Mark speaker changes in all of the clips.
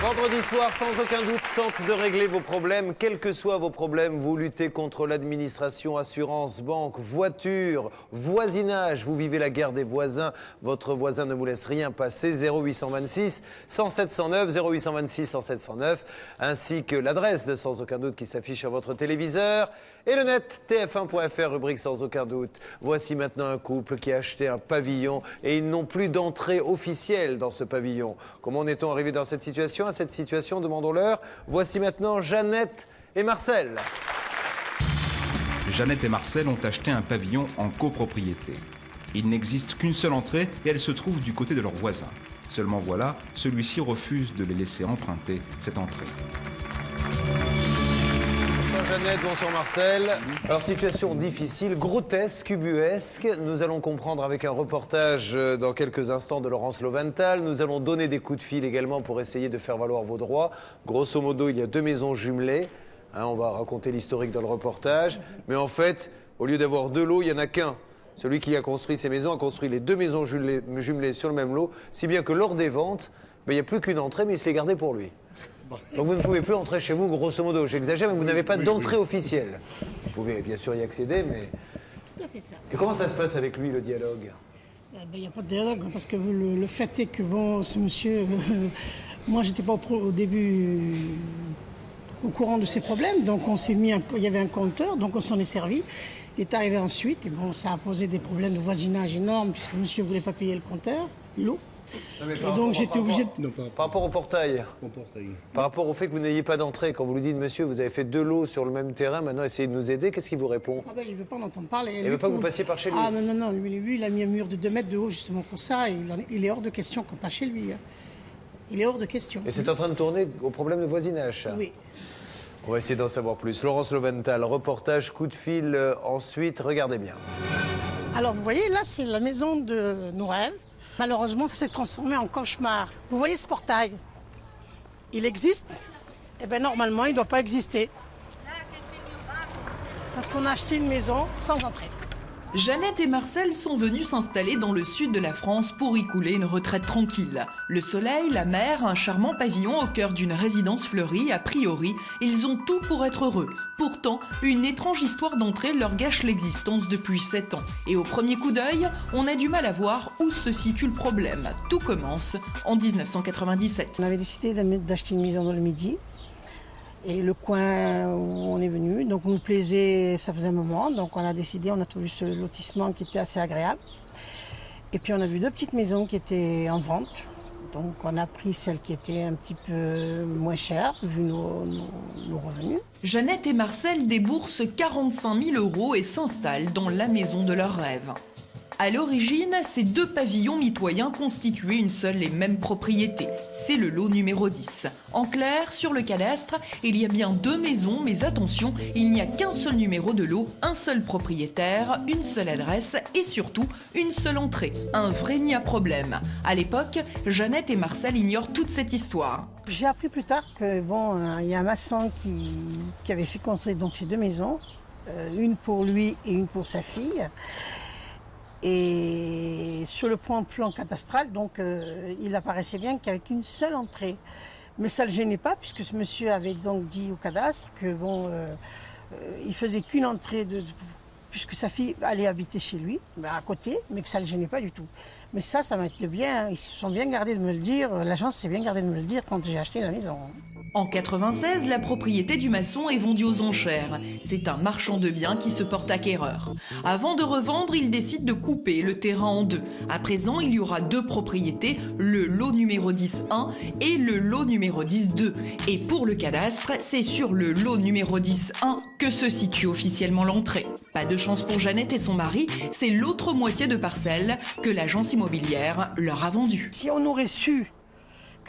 Speaker 1: Vendredi soir, sans aucun doute, tente de régler vos problèmes. Quels que soient vos problèmes, vous luttez contre l'administration, assurance, banque, voiture, voisinage. Vous vivez la guerre des voisins. Votre voisin ne vous laisse rien passer. 0826 107 109, 0826 107 109, ainsi que l'adresse de Sans aucun doute qui s'affiche sur votre téléviseur. Et le net, tf1.fr, rubrique Sans aucun doute. Voici maintenant un couple qui a acheté un pavillon et ils n'ont plus d'entrée officielle dans ce pavillon. Comment en est-on arrivé dans cette situation? À cette situation, demandons-leur. Voici maintenant Jeannette et Marcel.
Speaker 2: Jeannette et Marcel ont acheté un pavillon en copropriété. Il n'existe qu'une seule entrée et elle se trouve du côté de leur voisin. Seulement voilà, celui-ci refuse de les laisser emprunter cette entrée.
Speaker 1: Bonsoir Jeannette, bonsoir Marcel. Alors situation difficile, grotesque, ubuesque. Nous allons comprendre avec un reportage dans quelques instants de Laurence Loventhal. Nous allons donner des coups de fil également pour essayer de faire valoir vos droits. Grosso modo, il y a 2 maisons jumelées. On va raconter l'historique dans le reportage. Mais en fait, au lieu d'avoir 2 lots, il n'y en a qu'un. Celui qui a construit ces maisons a construit les 2 maisons jumelées sur le même lot, si bien que lors des ventes, il n'y a plus qu'une entrée, mais il se l'est gardée pour lui. Donc vous ne pouvez plus entrer chez vous, grosso modo. J'exagère, mais vous n'avez pas d'entrée officielle. Vous pouvez bien sûr y accéder, mais...
Speaker 3: C'est tout à fait ça.
Speaker 1: Et comment ça se passe avec lui, le dialogue?
Speaker 3: Il n'y a pas de dialogue, parce que le fait est que, bon, ce monsieur... moi, j'étais pas au début au courant de ses problèmes, donc on s'est mis... Il y avait un compteur, donc on s'en est servi. Il est arrivé ensuite, et bon, ça a posé des problèmes de voisinage énormes, puisque monsieur ne voulait pas payer le compteur, l'eau. Et donc j'étais obligé de...
Speaker 1: Par rapport au portail, par rapport au fait que vous n'ayez pas d'entrée, quand vous lui dites, monsieur, vous avez fait 2 lots sur le même terrain, maintenant essayez de nous aider, qu'est-ce qu'il vous répond?
Speaker 3: Il ne veut pas en entendre parler.
Speaker 1: Il ne veut pas que vous passiez par chez lui?
Speaker 3: Ah non, lui, il a mis un mur de 2 mètres de haut justement pour ça, et il est hors de question qu'on passe chez lui. Il est hors de question.
Speaker 1: Et c'est en train de tourner au problème de voisinage, ça?
Speaker 3: Oui.
Speaker 1: On va essayer d'en savoir plus. Laurence Loventhal, reportage, coup de fil, ensuite, regardez bien.
Speaker 3: Alors vous voyez, là c'est la maison de nos rêves. Malheureusement, ça s'est transformé en cauchemar. Vous voyez ce portail? Il existe? Eh bien, normalement, il ne doit pas exister. Parce qu'on a acheté une maison sans entrée.
Speaker 4: Jeannette et Marcel sont venus s'installer dans le sud de la France pour y couler une retraite tranquille. Le soleil, la mer, un charmant pavillon au cœur d'une résidence fleurie, a priori, ils ont tout pour être heureux. Pourtant, une étrange histoire d'entrée leur gâche l'existence depuis 7 ans. Et au premier coup d'œil, on a du mal à voir où se situe le problème. Tout commence en 1997.
Speaker 3: On avait décidé d'acheter une maison dans le Midi. Et le coin où on est venu, donc nous plaisait, ça faisait un moment, donc on a décidé, on a trouvé ce lotissement qui était assez agréable. Et puis on a vu 2 petites maisons qui étaient en vente, donc on a pris celle qui était un petit peu moins chère, vu nos revenus.
Speaker 4: Jeannette et Marcel déboursent 45 000 € et s'installent dans la maison de leurs rêves. À l'origine, ces 2 pavillons mitoyens constituaient une seule et même propriété. C'est le lot numéro 10. En clair, sur le cadastre, il y a bien 2 maisons, mais attention, il n'y a qu'un seul numéro de lot, un seul propriétaire, une seule adresse et surtout une seule entrée. Un vrai nid à problème. À l'époque, Jeannette et Marcel ignorent toute cette histoire.
Speaker 3: J'ai appris plus tard que bon, il y a un maçon qui avait fait construire donc ces 2 maisons, une pour lui et une pour sa fille. Et sur le plan cadastral, donc, il apparaissait bien qu'avec une seule entrée. Mais ça ne le gênait pas, puisque ce monsieur avait donc dit au cadastre que bon, il faisait qu'une entrée, puisque sa fille allait habiter chez lui, à côté, mais que ça ne le gênait pas du tout. Mais ça m'a été bien, ils se sont bien gardés de me le dire, l'agence s'est bien gardée de me le dire quand j'ai acheté la maison.
Speaker 4: En 96, la propriété du maçon est vendue aux enchères. C'est un marchand de biens qui se porte acquéreur. Avant de revendre, il décide de couper le terrain en 2. À présent, il y aura 2 propriétés, le lot numéro 10-1 et le lot numéro 10-2. Et pour le cadastre, c'est sur le lot numéro 10-1 que se situe officiellement l'entrée. Pas de chance pour Jeannette et son mari, c'est l'autre moitié de parcelle que l'agence immobilière leur a vendue.
Speaker 3: Si on aurait su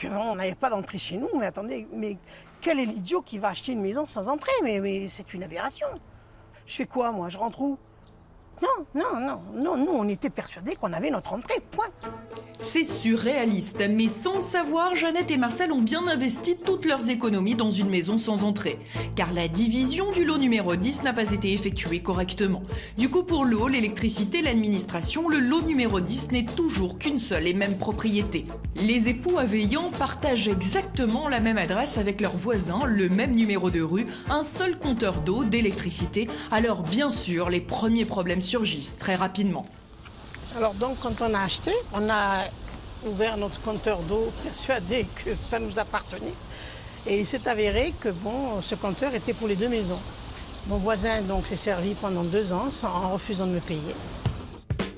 Speaker 3: qu'on n'avait pas d'entrée chez nous, mais attendez, mais quel est l'idiot qui va acheter une maison sans entrée? Mais c'est une aberration. Je fais quoi, moi? Je rentre où? Non, nous on était persuadés qu'on avait notre entrée, point.
Speaker 4: C'est surréaliste, mais sans le savoir, Jeannette et Marcel ont bien investi toutes leurs économies dans une maison sans entrée. Car la division du lot numéro 10 n'a pas été effectuée correctement. Du coup, pour l'eau, l'électricité, l'administration, le lot numéro 10 n'est toujours qu'une seule et même propriété. Les époux Aveillant partagent exactement la même adresse avec leurs voisins, le même numéro de rue, un seul compteur d'eau, d'électricité. Alors bien sûr, les premiers problèmes surgissent très rapidement.
Speaker 3: Alors donc quand on a acheté, on a ouvert notre compteur d'eau persuadé que ça nous appartenait. Et il s'est avéré que ce compteur était pour les 2 maisons. Mon voisin donc s'est servi pendant 2 ans en refusant de me payer.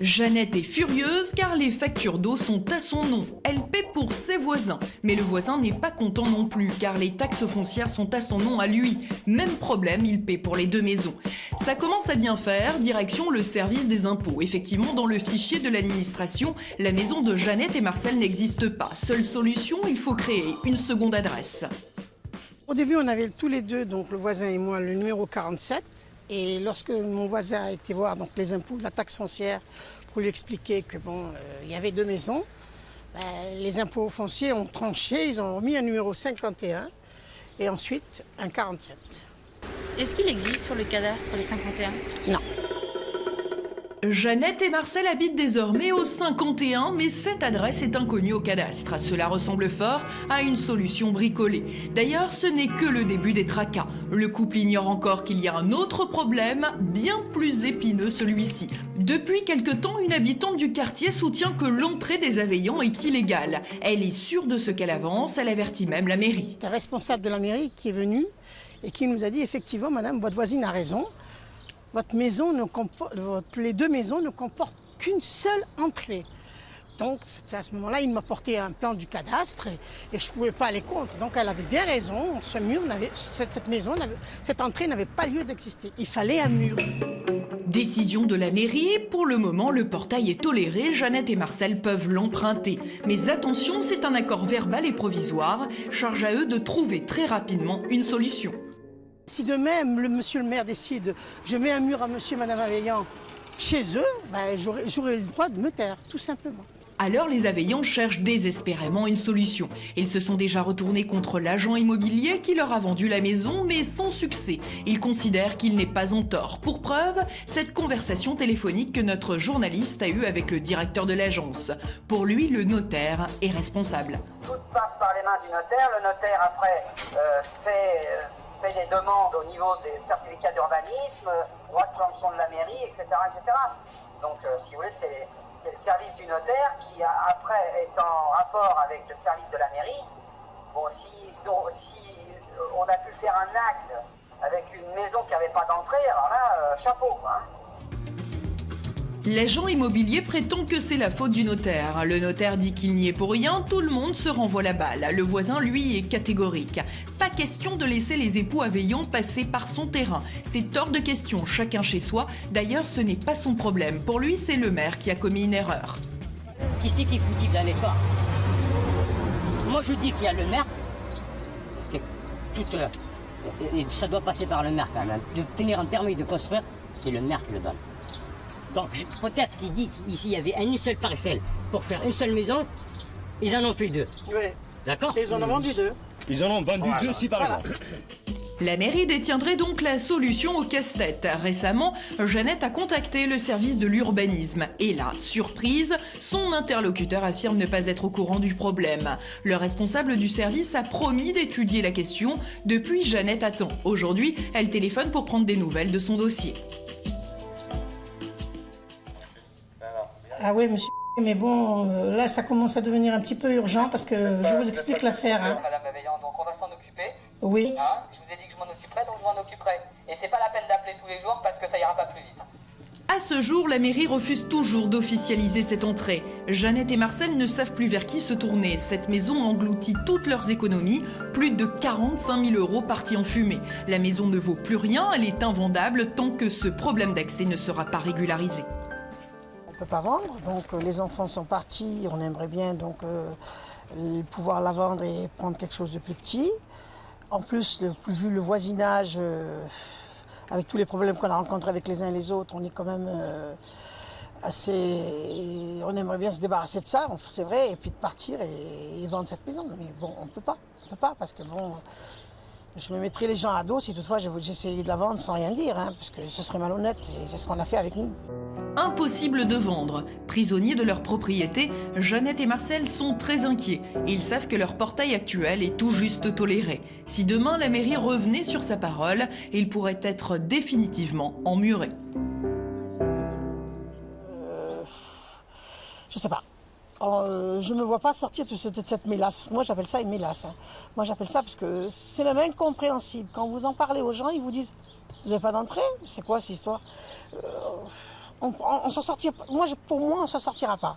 Speaker 4: Jeannette est furieuse car les factures d'eau sont à son nom. Elle paie pour ses voisins. Mais le voisin n'est pas content non plus car les taxes foncières sont à son nom à lui. Même problème, il paie pour les 2 maisons. Ça commence à bien faire, direction le service des impôts. Effectivement, dans le fichier de l'administration, la maison de Jeannette et Marcel n'existe pas. Seule solution, il faut créer une seconde adresse.
Speaker 3: Au début, on avait tous les deux, donc le voisin et moi, le numéro 47. Et lorsque mon voisin a été voir donc, les impôts, la taxe foncière, pour lui expliquer que il y avait 2 maisons, les impôts fonciers ont tranché, ils ont mis un numéro 51 et ensuite un 47.
Speaker 5: Est-ce qu'il existe sur le cadastre les 51 ?
Speaker 3: Non.
Speaker 4: Jeannette et Marcel habitent désormais au 51, mais cette adresse est inconnue au cadastre. Cela ressemble fort à une solution bricolée. D'ailleurs, ce n'est que le début des tracas. Le couple ignore encore qu'il y a un autre problème, bien plus épineux celui-ci. Depuis quelque temps, une habitante du quartier soutient que l'entrée des Aveillant est illégale. Elle est sûre de ce qu'elle avance, elle avertit même la mairie.
Speaker 3: C'est un responsable de la mairie qui est venu et qui nous a dit effectivement, madame, votre voisine a raison. Les 2 maisons ne comportent qu'une seule entrée. Donc à ce moment-là, il m'a porté un plan du cadastre et je ne pouvais pas aller contre. Donc elle avait bien raison, cette entrée n'avait pas lieu d'exister. Il fallait un mur.
Speaker 4: Décision de la mairie, pour le moment le portail est toléré, Jeannette et Marcel peuvent l'emprunter. Mais attention, c'est un accord verbal et provisoire, charge à eux de trouver très rapidement une solution.
Speaker 3: Si de même monsieur le maire décide, je mets un mur à monsieur et madame Aveillant chez eux, j'aurai le droit de me taire, tout simplement.
Speaker 4: Alors les Aveillant cherchent désespérément une solution. Ils se sont déjà retournés contre l'agent immobilier qui leur a vendu la maison, mais sans succès. Ils considèrent qu'il n'est pas en tort. Pour preuve, cette conversation téléphonique que notre journaliste a eue avec le directeur de l'agence. Pour lui, le notaire est responsable.
Speaker 6: Tout passe par les mains du notaire. Le notaire, après, fait des demandes au niveau des certificats d'urbanisme, droit de sanction de la mairie, etc. etc. Donc, si vous voulez, c'est le service du notaire qui, après, est en rapport avec le service de la mairie. Bon, si on a pu faire un acte avec une maison qui n'avait pas d'entrée, alors là, chapeau, hein.
Speaker 4: L'agent immobilier prétend que c'est la faute du notaire. Le notaire dit qu'il n'y est pour rien, tout le monde se renvoie la balle. Le voisin, lui, est catégorique. Pas question de laisser les époux Aveillant passer par son terrain. C'est hors de question, chacun chez soi. D'ailleurs, ce n'est pas son problème. Pour lui, c'est le maire qui a commis une erreur.
Speaker 7: Qui c'est qui est foutu dans l'histoire? Moi, je dis qu'il y a le maire, parce que et ça doit passer par le maire quand même. De tenir un permis de construire, c'est le maire qui le donne. Donc peut-être qu'il dit qu'ici il y avait une seule parcelle pour faire une seule maison, ils en ont fait 2.
Speaker 3: Oui.
Speaker 7: D'accord?
Speaker 3: Ils en ont vendu 2.
Speaker 8: Ils en ont vendu 2 aussi par exemple.
Speaker 4: La mairie détiendrait donc la solution au casse-tête. Récemment, Jeannette a contacté le service de l'urbanisme. Et là, surprise, son interlocuteur affirme ne pas être au courant du problème. Le responsable du service a promis d'étudier la question. Depuis, Jeannette attend. Aujourd'hui, elle téléphone pour prendre des nouvelles de son dossier.
Speaker 3: Ah oui, monsieur, mais bon, là, ça commence à devenir un petit peu urgent parce que je vous explique l'affaire. Hein.
Speaker 6: Madame Aveillant, donc on va s'en occuper.
Speaker 3: Oui.
Speaker 6: Hein, je vous ai dit que je m'en occuperais, donc je m'en occuperai. Et c'est pas la peine d'appeler tous les jours parce que ça ira pas plus vite.
Speaker 4: À ce jour, la mairie refuse toujours d'officialiser cette entrée. Jeannette et Marcel ne savent plus vers qui se tourner. Cette maison engloutit toutes leurs économies, plus de 45 000 € partis en fumée. La maison ne vaut plus rien, elle est invendable tant que ce problème d'accès ne sera pas régularisé.
Speaker 3: On ne peut pas vendre, donc les enfants sont partis, on aimerait bien donc pouvoir la vendre et prendre quelque chose de plus petit. En plus, vu le voisinage, avec tous les problèmes qu'on a rencontrés avec les uns et les autres, on est quand même on aimerait bien se débarrasser de ça, c'est vrai, et puis de partir et vendre cette maison. Mais bon, on ne peut pas parce que bon, je me mettrais les gens à dos si toutefois j'essayais de la vendre sans rien dire, parce que ce serait malhonnête et c'est ce qu'on a fait avec nous.
Speaker 4: Impossible de vendre. Prisonniers de leur propriété, Jeannette et Marcel sont très inquiets. Ils savent que leur portail actuel est tout juste toléré. Si demain la mairie revenait sur sa parole, il pourrait être définitivement emmuré.
Speaker 3: Je sais pas. Je ne me vois pas sortir de cette mélasse. Parce que moi, j'appelle ça une mélasse. Moi, j'appelle ça parce que c'est même incompréhensible. Quand vous en parlez aux gens, ils vous disent « Vous n'avez pas d'entrée ? C'est quoi cette histoire ?» On s'en sortira. Pour moi, on s'en sortira pas.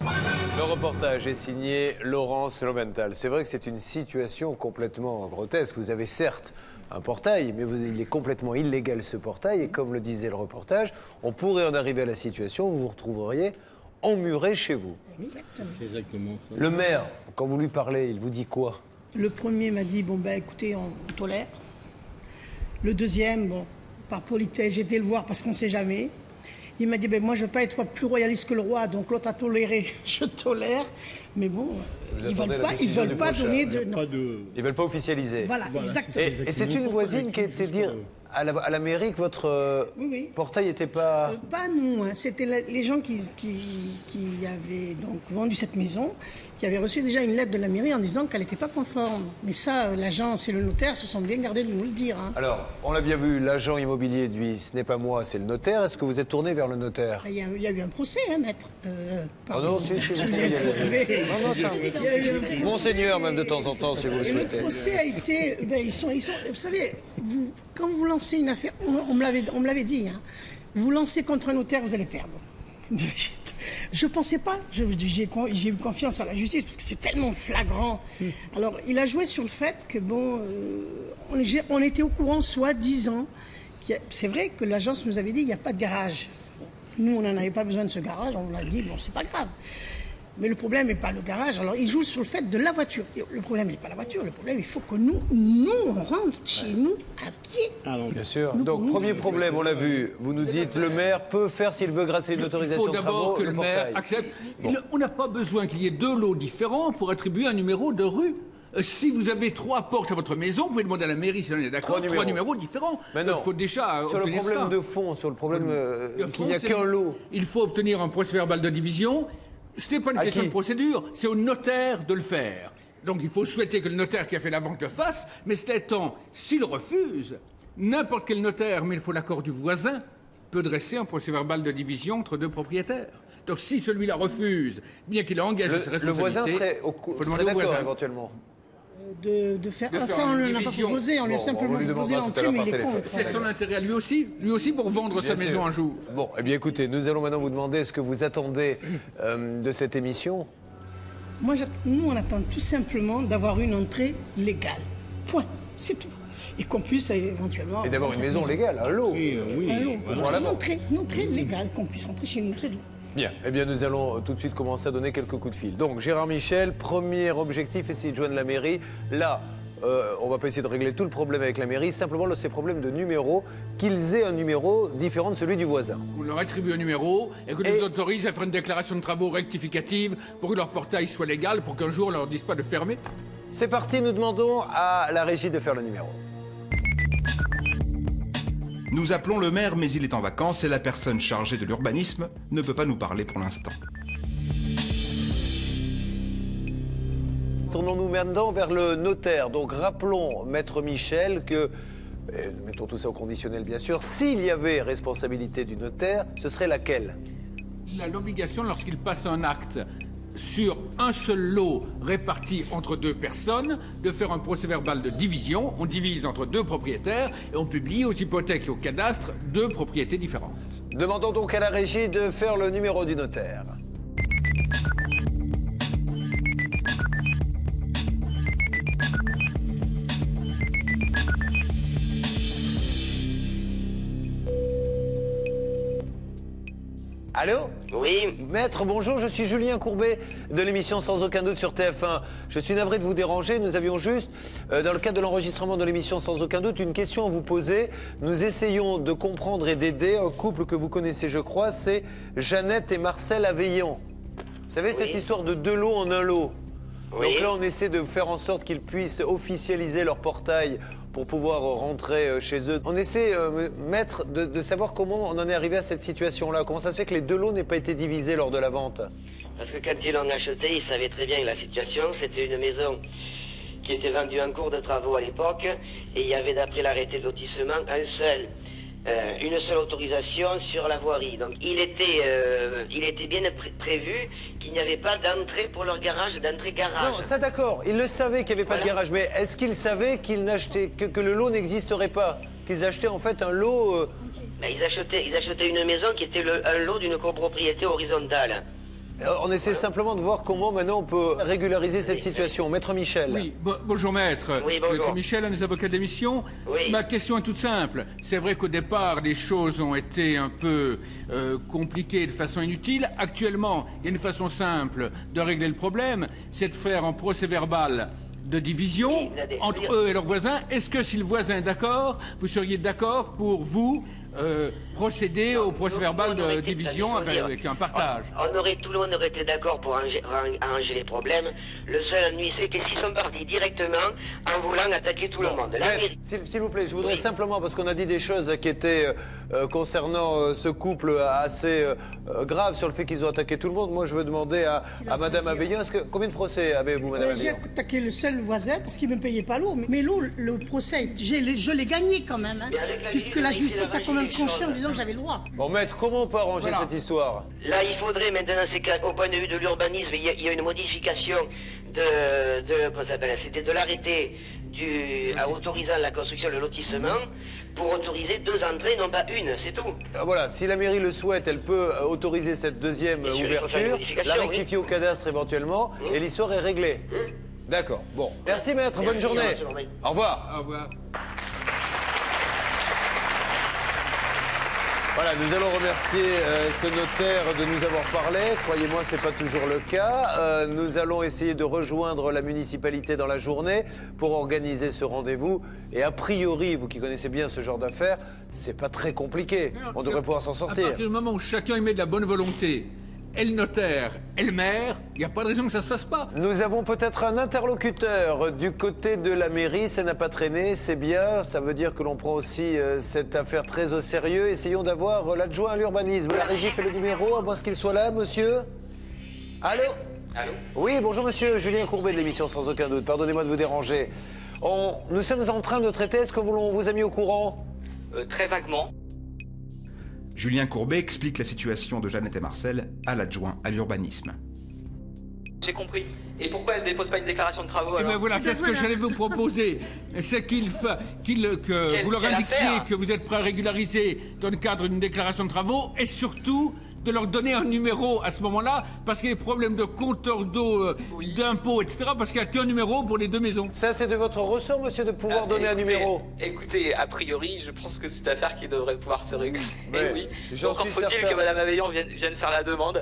Speaker 1: Le reportage est signé Laurence Lowenthal. C'est vrai que c'est une situation complètement grotesque. Vous avez certes un portail, mais il est complètement illégal ce portail. Et comme le disait le reportage, on pourrait en arriver à la situation où vous vous retrouveriez emmuré chez vous.
Speaker 3: Exactement.
Speaker 8: C'est exactement ça.
Speaker 1: Le maire, quand vous lui parlez, il vous dit quoi?
Speaker 3: Le premier m'a dit, bon ben écoutez, on tolère. Le deuxième, bon, par politesse, j'ai été le voir parce qu'on ne sait jamais. Il m'a dit, ben moi je ne veux pas être plus royaliste que le roi, donc l'autre a toléré, je tolère. Mais bon, ils ne veulent pas donner de...
Speaker 1: Ils ne veulent pas officialiser.
Speaker 3: Voilà, exactement.
Speaker 1: Et c'est une voisine qui a été dire à la mairie que votre portail n'était pas...
Speaker 3: Pas nous, c'était les gens qui avaient donc vendu cette maison, qui avaient reçu déjà une lettre de la mairie en disant qu'elle n'était pas conforme. Mais ça, l'agence et le notaire se sont bien gardés de nous le dire.
Speaker 1: Alors, on l'a bien vu, l'agent immobilier, lui, ce n'est pas moi, c'est le notaire. Est-ce que vous êtes tourné vers le notaire?
Speaker 3: Il y a eu un procès, maître.
Speaker 1: Oh non, si, Monseigneur, même de temps en temps, si vous le souhaitez.
Speaker 3: Le procès a été... vous savez, quand vous lancez une affaire, on me l'avait dit, vous lancez contre un notaire, vous allez perdre. Je ne pensais pas, j'ai eu confiance à la justice parce que c'est tellement flagrant. Alors, il a joué sur le fait que, bon, on était au courant, soi-disant, c'est vrai que l'agence nous avait dit qu'il n'y a pas de garage. Nous, on n'en avait pas besoin de ce garage, on a dit, bon, c'est pas grave. Mais le problème n'est pas le garage. Alors, il joue sur le fait de la voiture. Le problème n'est pas la voiture. Le problème, il faut que nous, on rentre chez nous à pied.
Speaker 1: Alors, bien sûr. Donc, premier problème, on l'a vu. Vous nous dites, le maire peut faire, s'il veut, grâce à une autorisation de travaux.
Speaker 9: Il faut d'abord que le maire accepte. Bon. On n'a pas besoin qu'il y ait 2 lots différents pour attribuer un numéro de rue. Si vous avez 3 portes à votre maison, vous pouvez demander à la mairie si on est d'accord, 3 numéros différents.
Speaker 1: Mais non.
Speaker 9: Il faut déjà
Speaker 1: sur le problème de fond, sur le problème qu'il n'y a qu'un lot.
Speaker 9: Il faut obtenir un procès-verbal de division. Ce n'est pas une question de procédure, c'est au notaire de le faire. Donc il faut souhaiter que le notaire qui a fait la vente le fasse, mais cela étant, s'il refuse, n'importe quel notaire, mais il faut l'accord du voisin, peut dresser un procès-verbal de division entre 2 propriétaires. Donc si celui-là refuse, bien qu'il ait engagé ses responsabilités...
Speaker 1: Le voisin serait d'accord éventuellement
Speaker 3: de faire ça, on ne l'a pas proposé, on lui a simplement proposé l'entrée, mais il est contre.
Speaker 9: C'est son intérêt à lui aussi pour vendre sa maison un jour.
Speaker 1: Bon, eh bien écoutez, nous allons maintenant vous demander ce que vous attendez de cette émission.
Speaker 3: Nous, on attend tout simplement d'avoir une entrée légale. Point, c'est tout. Et qu'on puisse éventuellement...
Speaker 1: Et d'avoir une maison légale, un lot.
Speaker 3: Oui, voilà. Une entrée légale, qu'on puisse rentrer chez nous, c'est tout.
Speaker 1: Bien, eh bien nous allons tout de suite commencer à donner quelques coups de fil. Donc Gérard Michel, premier objectif, essayer de joindre la mairie. Là, on va pas essayer de régler tout le problème avec la mairie, simplement ces problèmes de numéro, qu'ils aient un numéro différent de celui du voisin.
Speaker 9: On leur attribue un numéro et que nous autorise à faire une déclaration de travaux rectificative pour que leur portail soit légal, pour qu'un jour on leur dise pas de fermer.
Speaker 1: C'est parti, nous demandons à la régie de faire le numéro.
Speaker 2: Nous appelons le maire, mais il est en vacances et la personne chargée de l'urbanisme ne peut pas nous parler pour l'instant.
Speaker 1: Tournons-nous maintenant vers le notaire. Donc rappelons, Maître Michel, que, mettons tout ça au conditionnel bien sûr, s'il y avait responsabilité du notaire, ce serait laquelle?
Speaker 9: Il a l'obligation, lorsqu'il passe un acte sur un seul lot réparti entre 2 personnes, de faire un procès-verbal de division. On divise entre 2 propriétaires et on publie aux hypothèques et au cadastre 2 propriétés différentes.
Speaker 1: Demandons donc à la régie de faire le numéro du notaire. Allô?
Speaker 10: Oui.
Speaker 1: Maître, bonjour, je suis Julien Courbet de l'émission Sans aucun doute sur TF1. Je suis navré de vous déranger, nous avions juste, dans le cadre de l'enregistrement de l'émission Sans aucun doute, une question à vous poser. Nous essayons de comprendre et d'aider un couple que vous connaissez, je crois, c'est Jeannette et Marcel Aveillon. Vous savez, cette histoire de 2 lots en un lot.
Speaker 10: Oui.
Speaker 1: Donc là, on essaie de faire en sorte qu'ils puissent officialiser leur portail pour pouvoir rentrer chez eux. On essaie, maître, de savoir comment on en est arrivé à cette situation-là. Comment ça se fait que les 2 lots n'aient pas été divisés lors de la vente?
Speaker 10: Parce que quand ils l'ont acheté, ils savaient très bien la situation. C'était une maison qui était vendue en cours de travaux à l'époque. Et il y avait, d'après l'arrêté de lotissement, une seule autorisation sur la voirie. Donc il était bien prévu qu'il n'y avait pas d'entrée pour leur garage, d'entrée-garage.
Speaker 1: Non, ça d'accord, ils le savaient qu'il n'y avait pas de garage, mais est-ce qu'ils savaient qu'ils n'achetaient, que le lot n'existerait pas? Qu'ils achetaient en fait un lot...
Speaker 10: Ben, ils achetaient une maison qui était un lot d'une copropriété horizontale.
Speaker 1: On essaie simplement de voir comment maintenant on peut régulariser cette situation. Maître Michel.
Speaker 9: Oui, bonjour maître.
Speaker 10: Oui, bonjour.
Speaker 9: Maître Michel, un des avocats d'émission.
Speaker 10: Oui.
Speaker 9: Ma question est toute simple. C'est vrai qu'au départ, les choses ont été un peu compliquées de façon inutile. Actuellement, il y a une façon simple de régler le problème, c'est de faire un procès-verbal de division entre eux et leurs voisins. Est-ce que si le voisin est d'accord, vous seriez d'accord pour vous procéder au procès-verbal de division avec un partage?
Speaker 10: Tout le monde aurait été d'accord pour arranger les problèmes. Le seul ennui, c'est que s'ils sont partis directement en voulant attaquer tout le monde.
Speaker 1: S'il vous plaît, je voudrais simplement, parce qu'on a dit des choses qui étaient concernant ce couple assez graves sur le fait qu'ils ont attaqué tout le monde. Moi, je veux demander à Madame Aveillon, combien de procès avez-vous, Madame Aveillon?
Speaker 3: J'ai attaqué le seul voisin parce qu'il ne me payait pas l'eau. Mais l'eau, le procès, je l'ai gagné quand même, hein, puisque la justice a quand même tranché en disant que j'avais le droit.
Speaker 1: Bon, maître, comment on peut arranger cette histoire?
Speaker 10: Là, il faudrait maintenant, c'est qu'au point de vue de l'urbanisme, il y a une modification c'était de l'arrêté autorisant la construction de lotissement pour autoriser 2 entrées, non pas une, c'est tout.
Speaker 1: Voilà, si la mairie le souhaite, elle peut autoriser cette deuxième ouverture, la rectifier au cadastre éventuellement, et l'histoire est réglée. D'accord, bon. Merci maître, bonne journée. Au revoir.
Speaker 9: Au revoir.
Speaker 1: Voilà, nous allons remercier ce notaire de nous avoir parlé. Croyez-moi, ce n'est pas toujours le cas. Nous allons essayer de rejoindre la municipalité dans la journée pour organiser ce rendez-vous. Et a priori, vous qui connaissez bien ce genre d'affaires, c'est pas très compliqué. On devrait pouvoir s'en sortir.
Speaker 9: À partir du moment où chacun y met de la bonne volonté, et le notaire et le maire, il n'y a pas de raison que ça ne se fasse pas.
Speaker 1: Nous avons peut-être un interlocuteur du côté de la mairie, ça n'a pas traîné, c'est bien. Ça veut dire que l'on prend aussi cette affaire très au sérieux. Essayons d'avoir l'adjoint à l'urbanisme. La régie fait le numéro, à moins qu'il soit là, monsieur. Allô?
Speaker 10: Allô?
Speaker 1: Oui, bonjour monsieur, Julien Courbet de l'émission Sans aucun doute. Pardonnez-moi de vous déranger. Nous sommes en train de traiter, est-ce que l'on vous a mis au courant?
Speaker 10: Très vaguement.
Speaker 2: Julien Courbet explique la situation de Jeannette et Marcel à l'adjoint à l'urbanisme.
Speaker 11: J'ai compris. Et pourquoi elle ne dépose pas une déclaration de travaux alors?
Speaker 9: Eh bien voilà, c'est ce que j'allais vous proposer. C'est que vous leur indiquiez que vous êtes prêt à régulariser dans le cadre d'une déclaration de travaux et surtout de leur donner un numéro à ce moment-là, parce qu'il y a des problèmes de compteur d'eau, d'impôts, etc., parce qu'il n'y a qu'un numéro pour les 2 maisons.
Speaker 1: Ça, c'est de votre ressort, monsieur, de pouvoir donner un numéro?
Speaker 11: Écoutez, a priori, je pense que c'est une affaire qui devrait pouvoir se régler.
Speaker 1: Oui, j'en suis certain.
Speaker 11: Faut-il que Mme Aveillon vienne faire la demande?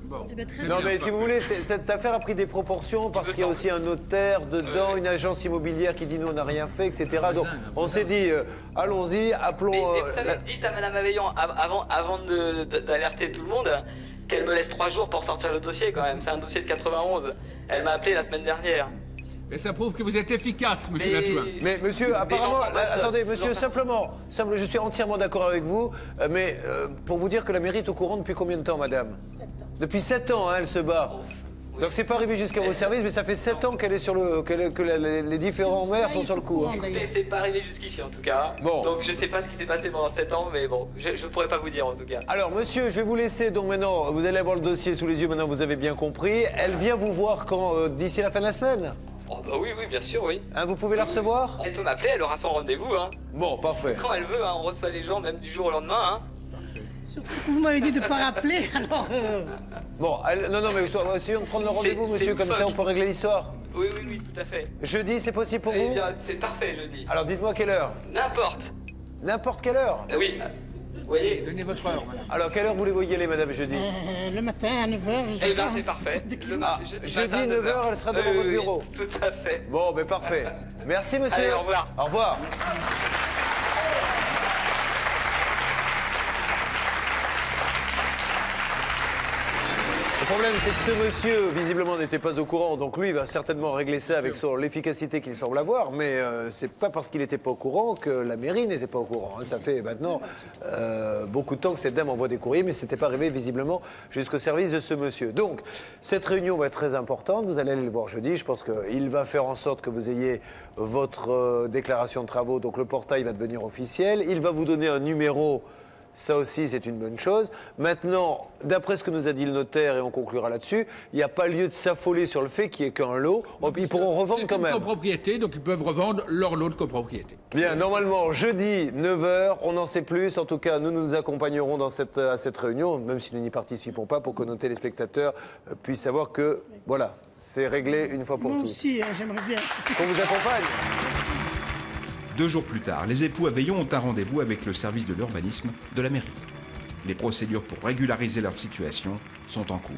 Speaker 9: Bon.
Speaker 1: Non mais si vous voulez, cette affaire a pris des proportions parce qu'il y a aussi un notaire dedans, une agence immobilière qui dit nous on n'a rien fait, etc. Donc on s'est dit, allons-y, appelons...
Speaker 11: Dites à Mme Aveillon, avant d'alerter tout le monde, qu'elle me laisse 3 jours pour sortir le dossier quand même. C'est un dossier de 91. Elle m'a appelé la semaine dernière.
Speaker 9: Mais ça prouve que vous êtes efficace, monsieur l'adjoint.
Speaker 1: Mais monsieur, apparemment, attendez, monsieur, simplement, je suis entièrement d'accord avec vous, mais pour vous dire que la mairie est au courant depuis combien de temps, madame? Depuis 7 ans, hein, elle se bat. Donc c'est pas arrivé jusqu'à vos services, mais ça fait 7 ans qu'elle est sur les différents maires sont sur le coup. Hein.
Speaker 11: C'est pas arrivé jusqu'ici en tout cas.
Speaker 1: Bon.
Speaker 11: Donc je sais pas ce qui s'est passé pendant 7 ans, mais bon, je pourrais pas vous dire en tout cas.
Speaker 1: Alors monsieur, je vais vous laisser, donc maintenant, vous allez avoir le dossier sous les yeux, maintenant vous avez bien compris. Elle vient vous voir quand, d'ici la fin de la semaine?
Speaker 11: Oh bah oui, bien sûr, oui.
Speaker 1: Hein, vous pouvez la recevoir?
Speaker 11: Elle peut m'appeler, elle aura son rendez-vous. Hein.
Speaker 1: Bon, parfait.
Speaker 11: Quand elle veut, hein, on reçoit les gens même du jour au lendemain. Hein.
Speaker 3: Surtout que vous m'avez dit de ne pas rappeler, alors...
Speaker 1: Bon, non, mais essayons de prendre le rendez-vous, monsieur, comme ça on peut régler l'histoire.
Speaker 11: Oui, tout à fait.
Speaker 1: Jeudi, c'est possible pour vous?
Speaker 11: C'est parfait, jeudi.
Speaker 1: Alors dites-moi quelle heure?
Speaker 11: N'importe.
Speaker 1: N'importe quelle heure?
Speaker 11: Oui. voyez.
Speaker 9: Donnez votre heure, madame.
Speaker 1: Alors, quelle heure voulez-vous y aller, madame, jeudi?
Speaker 3: Le matin à 9h, je sais
Speaker 11: Eh ben,
Speaker 3: pas.
Speaker 11: c'est parfait.
Speaker 1: Jeudi 9h, elle sera devant votre bureau.
Speaker 11: Tout à fait.
Speaker 1: Bon, ben parfait. Merci, monsieur.
Speaker 11: Allez, au revoir.
Speaker 1: Au revoir. Le problème, c'est que ce monsieur, visiblement, n'était pas au courant. Donc lui, il va certainement régler ça avec l'efficacité qu'il semble avoir. Mais c'est pas parce qu'il n'était pas au courant que la mairie n'était pas au courant. Hein. Ça fait maintenant beaucoup de temps que cette dame envoie des courriers, mais ce n'était pas arrivé visiblement jusqu'au service de ce monsieur. Donc, cette réunion va être très importante. Vous allez aller le voir jeudi. Je pense qu'il va faire en sorte que vous ayez votre déclaration de travaux. Donc le portail va devenir officiel. Il va vous donner un numéro. Ça aussi, c'est une bonne chose. Maintenant, d'après ce que nous a dit le notaire, et on conclura là-dessus, il n'y a pas lieu de s'affoler sur le fait qu'il n'y ait qu'un lot. Ils pourront revendre quand même.
Speaker 9: C'est une copropriété, donc ils peuvent revendre leur lot de copropriété.
Speaker 1: Bien, normalement, jeudi, 9h, on en sait plus. En tout cas, nous nous accompagnerons à cette réunion, même si nous n'y participons pas, pour que nos téléspectateurs puissent savoir que, voilà, c'est réglé une fois pour toutes.
Speaker 3: Moi aussi, j'aimerais bien.
Speaker 1: Qu'on vous accompagne.
Speaker 2: 2 jours plus tard, les époux Aveillon ont un rendez-vous avec le service de l'urbanisme de la mairie. Les procédures pour régulariser leur situation sont en cours.